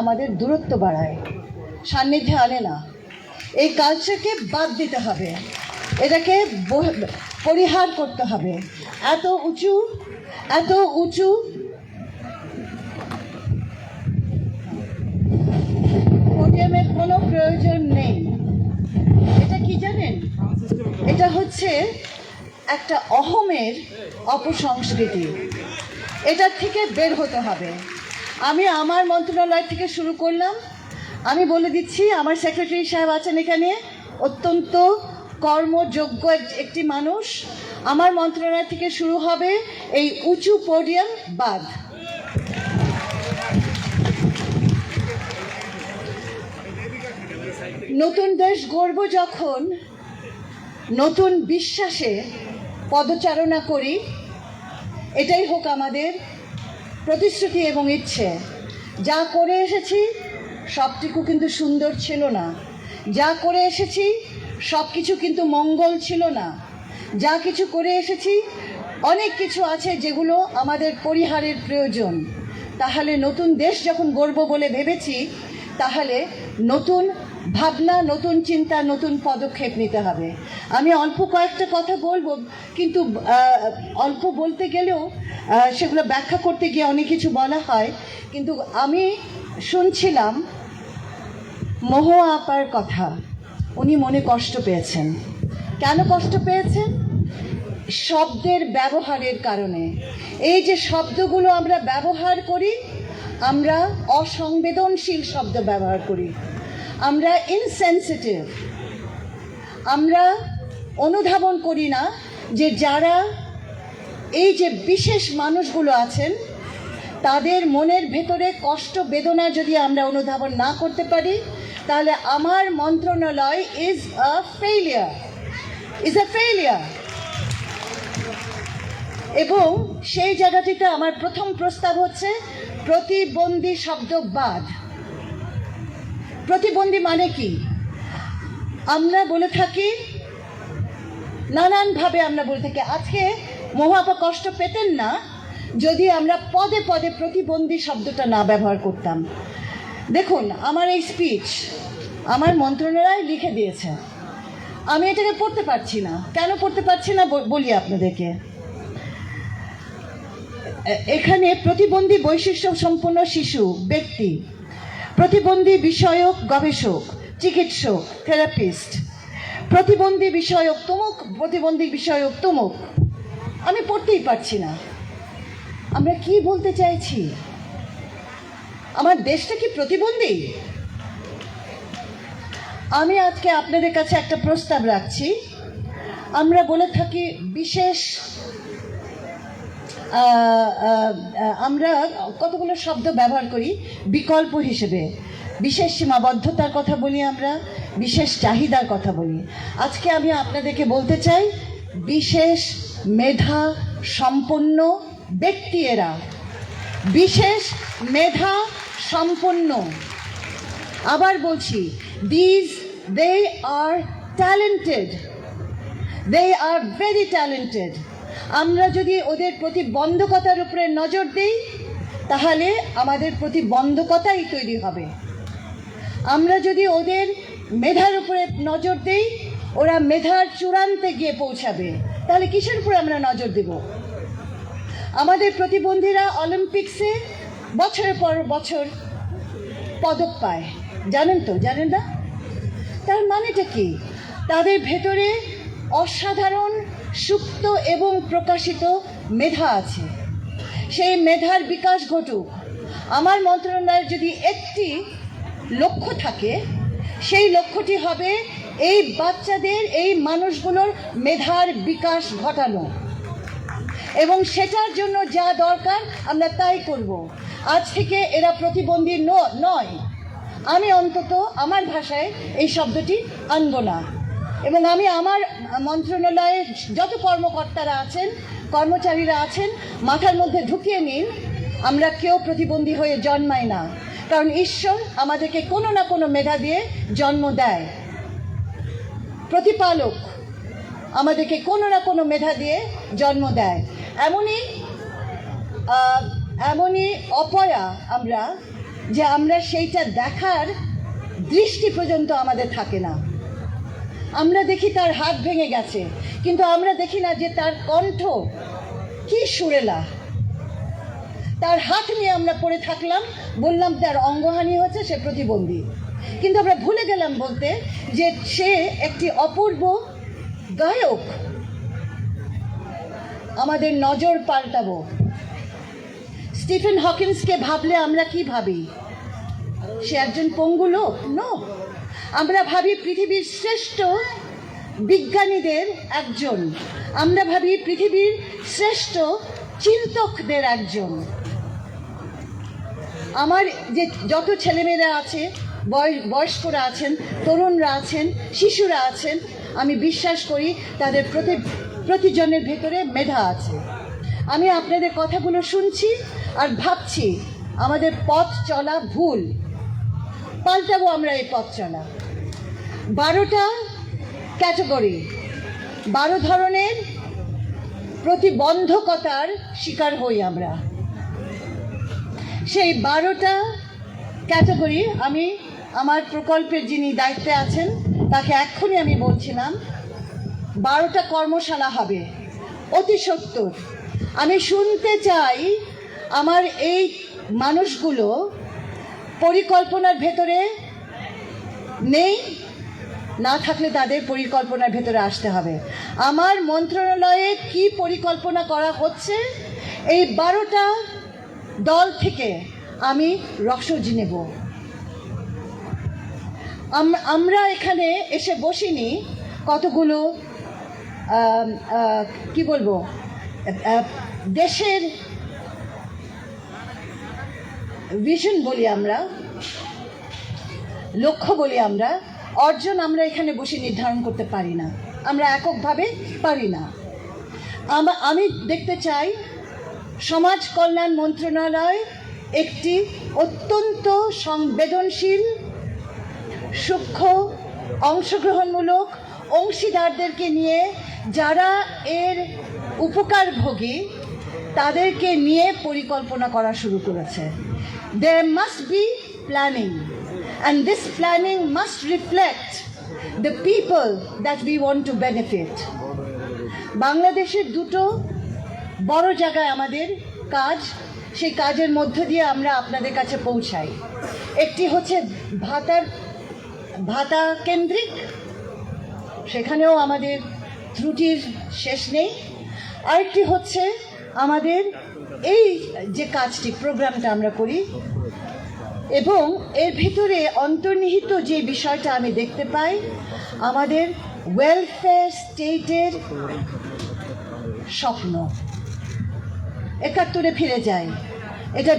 আমাদের দূরত্ব বাড়ায়, সান্নিধ্যে আনে না। এই কালচারকে বাদ দিতে হবে, এটাকে পরিহার করতে হবে। এত উঁচু পোডিয়ামের কোনো প্রয়োজন নেই। এটা কি জানেন? এটা হচ্ছে একটা অহমের অপসংস্কৃতি। এটার থেকে বের হতে হবে। আমি আমার মন্ত্রণালয় থেকে শুরু করলাম। আমি বলে দিচ্ছি, আমার সেক্রেটারি সাহেব আছেন এখানে, অত্যন্ত কর্মযোগ্য একটি মানুষ। আমার মন্ত্রণালয় থেকে শুরু হবে এই উঁচু পোডিয়াম বাদ। নতুন দেশ গড়ব যখন, নতুন বিশ্বাসে পদচারণা করি, এটাই হোক আমাদের প্রতিশ্রুতি এবং ইচ্ছে। যা করে এসেছি সবটুকু কিন্তু সুন্দর ছিল না, যা করে এসেছি সব কিছু কিন্তু মঙ্গল ছিল না। যা কিছু করে এসেছি অনেক কিছু আছে যেগুলো আমাদের পরিহারের প্রয়োজন। তাহলে নতুন দেশ যখন গড়ব বলে ভেবেছি, তাহলে নতুন ভাবনা, নতুন চিন্তা, নতুন পদক্ষেপ নিতে হবে। আমি অল্প কয়েকটা কথা বলবো, কিন্তু অল্প বলতে গেলেও সেগুলো ব্যাখ্যা করতে গিয়ে অনেক কিছু বলা হয়। কিন্তু আমি শুনছিলাম মহুয়া আপার কথা, উনি মনে কষ্ট পেয়েছেন। কেন কষ্ট পেয়েছেন? শব্দের ব্যবহারের কারণে। এই যে শব্দগুলো আমরা ব্যবহার করি, আমরা অসংবেদনশীল শব্দ ব্যবহার করি, আমরা ইনসেনসিটিভ। আমরা অনুধাবন করি না যে যারা এই যে বিশেষ মানুষগুলো আছেন, তাদের মনের ভেতরে কষ্ট বেদনা যদি আমরা অনুধাবন না করতে পারি, তাহলে আমার মন্ত্রণালয় ইজ আ ফেইলিয়ার। এবং সেই জায়গাটিতে আমার প্রথম প্রস্তাব হচ্ছে প্রতিবন্ধী শব্দ বাদ। প্রতিবন্ধী মানে কি? আমরা বলে থাকি নানানভাবে, আমরা বলে থাকি। আজকে মহাপা কষ্ট পেতেন না যদি আমরা পদে পদে প্রতিবন্ধী শব্দটা না ব্যবহার করতাম। দেখুন, আমার এই স্পিচ আমার মন্ত্রণালয় লিখে দিয়েছে, আমি এটাকে পড়তে পারছি না। কেন পড়তে পারছি না বলি আপনাদেরকে। এখানে প্রতিবন্ধী বৈশিষ্ট্য সম্পন্ন শিশু ব্যক্তি, প্রতিবন্ধী বিষয়ক গবেষক, চিকিৎসক, থেরাপিস্ট, প্রতিবন্ধী বিষয়ক তমুক, প্রতিবন্ধী বিষয়ক তমুক। আমি পড়তেই পারছি না। আমরা কি বলতে চাইছি? আমার দেশটা কি প্রতিবন্ধী? আমি আজকে আপনাদের কাছে একটা প্রস্তাব রাখছি। আমরা বলে থাকি বিশেষ, আমরা কতগুলো শব্দ ব্যবহার করি বিকল্প হিসেবে। বিশেষ সীমাবদ্ধতার কথা বলি, আমরা বিশেষ চাহিদার কথা বলি। আজকে আমি আপনাদেরকে বলতে চাই বিশেষ মেধা সম্পন্ন ব্যক্তি এরা, বিশেষ মেধা সম্পন্ন। আবার বলছি, they are talented, they are very talented. আমরা যদি ওদের প্রতিবন্ধকতার উপরে নজর দিই, তাহলে আমাদের প্রতিবন্ধকতাই তৈরি হবে। আমরা যদি ওদের মেধার উপরে নজর দিই, ওরা মেধার চূড়ান্তে গিয়ে পৌঁছাবে। তাহলে কিসের উপরে আমরা নজর দেব? আমাদের প্রতিবন্ধীরা অলিম্পিক্সে বছরের পর বছর পদক পায়, জানেন তো? জানেন না? তার মানেটা কি? তাদের ভেতরে অসাধারণ সুপ্ত এবং প্রকাশিত মেধা আছে। সেই মেধার বিকাশ ঘটুক। আমার মন্ত্রণালয়ের যদি একটি লক্ষ্য থাকে, সেই লক্ষ্যটি হবে এই বাচ্চাদের, এই মানুষগুলোর মেধার বিকাশ ঘটানো, এবং সেটার জন্য যা দরকার আমরা তাই করব। আজ থেকে এরা প্রতিবন্ধী নয়। আমি অন্তত আমার ভাষায় এই শব্দটি আনব না। এবং আমি আমার মন্ত্রণালয়ে যত কর্মকর্তারা আছেন, কর্মচারীরা আছেন, মাথার মধ্যে ঢুকিয়ে নিন, আমরা কেউ প্রতিবন্ধী হয়ে জন্মাই না। কারণ ঈশ্বর আমাদেরকে কোনো না কোনো মেধা দিয়ে জন্ম দেয়। প্রতিপালক আমাদেরকে কোনো না কোনো মেধা দিয়ে জন্ম দেয়। এমনই অপয়া আমরা যে আমরা সেইটা দেখার দৃষ্টি পর্যন্ত আমাদের থাকে না। আমরা দেখি তার হাত ভেঙে গেছে, কিন্তু আমরা দেখি না যে তার কণ্ঠ কি সুরেলা। তার হাত নিয়ে আমরা পড়ে থাকলাম, বললাম তার অঙ্গহানি হচ্ছে, সে প্রতিবন্ধী, কিন্তু আমরা ভুলে গেলাম বলতে যে সে একটি অপূর্ব গায়ক। আমাদের নজর পাল্টাবো। স্টিফেন হকিন্সকে ভাবলে আমরা কি ভাবি? সে একজন পঙ্গু লোক? নো, আমরা ভাবি পৃথিবীর শ্রেষ্ঠ বিজ্ঞানীদের একজন, আমরা ভাবি পৃথিবীর শ্রেষ্ঠ চিন্তকদের একজন। আমার যে যত ছেলেমেয়েরা আছে, বয়স্করা আছেন, তরুণরা আছেন, শিশুরা আছেন, আমি বিশ্বাস করি তাদের প্রতিজনের ভেতরে মেধা আছে। আমি আপনাদের কথাগুলো শুনছি আর ভাবছি আমাদের পথ চলা ভুল, পাল্টাবো আমরা এই পথ চলা। 12টা ক্যাটাগরি, 12 ধরনের প্রতিবন্ধকতার শিকার হই আমরা। সেই 12টা ক্যাটাগরি আমি আমার প্রকল্পের যিনি দায়িত্বে আছেন তাকে এক্ষুনি আমি বলছিলাম 12টা কর্মশালা হবে, অতি সত্বর। আমি শুনতে চাই আমার এই মানুষগুলো পরিকল্পনার ভেতরে নেই, না থাকলে তাদের পরিকল্পনার ভেতরে আসতে হবে। আমার মন্ত্রণালয়ে কি পরিকল্পনা করা হচ্ছে, এই 12টা দল থেকে আমি রসদ নেব। আমরা এখানে এসে বসিনি কতগুলো কি বলবো, দেশের ভিশন বলি আমরা, লক্ষ্য বলি আমরা, অর্জন আমরা এখানে বসে নির্ধারণ করতে পারি না, আমরা এককভাবে পারি না। আমি দেখতে চাই সমাজ কল্যাণ মন্ত্রণালয় একটি অত্যন্ত সংবেদনশীল, সূক্ষ্ম, অংশগ্রহণমূলক অংশীদারদেরকে নিয়ে, যারা এর উপকারভোগী তাদেরকে নিয়ে পরিকল্পনা করা শুরু করেছে। There must be planning, and this planning must reflect the people that we want to benefit. বাংলাদেশের দুটো বড় জায়গায় আমাদের কাজ, সেই কাজের মধ্য দিয়ে আমরা আপনাদের কাছে পৌঁছাই। একটি হচ্ছে ভাতা কেন্দ্রিক, সেখানেও আমাদের ত্রুটির শেষ নেই। আরেকটি হচ্ছে আমাদের এই যে কাজটি, প্রোগ্রামটা আমরা করি, এবং এর ভিতরে অন্তর্নিহিত যে বিষয়টা আমি দেখতে পাই, আমাদের ওয়েলফেয়ার স্টেটের স্বপ্ন। 71-এ ফিরে যাই, এটা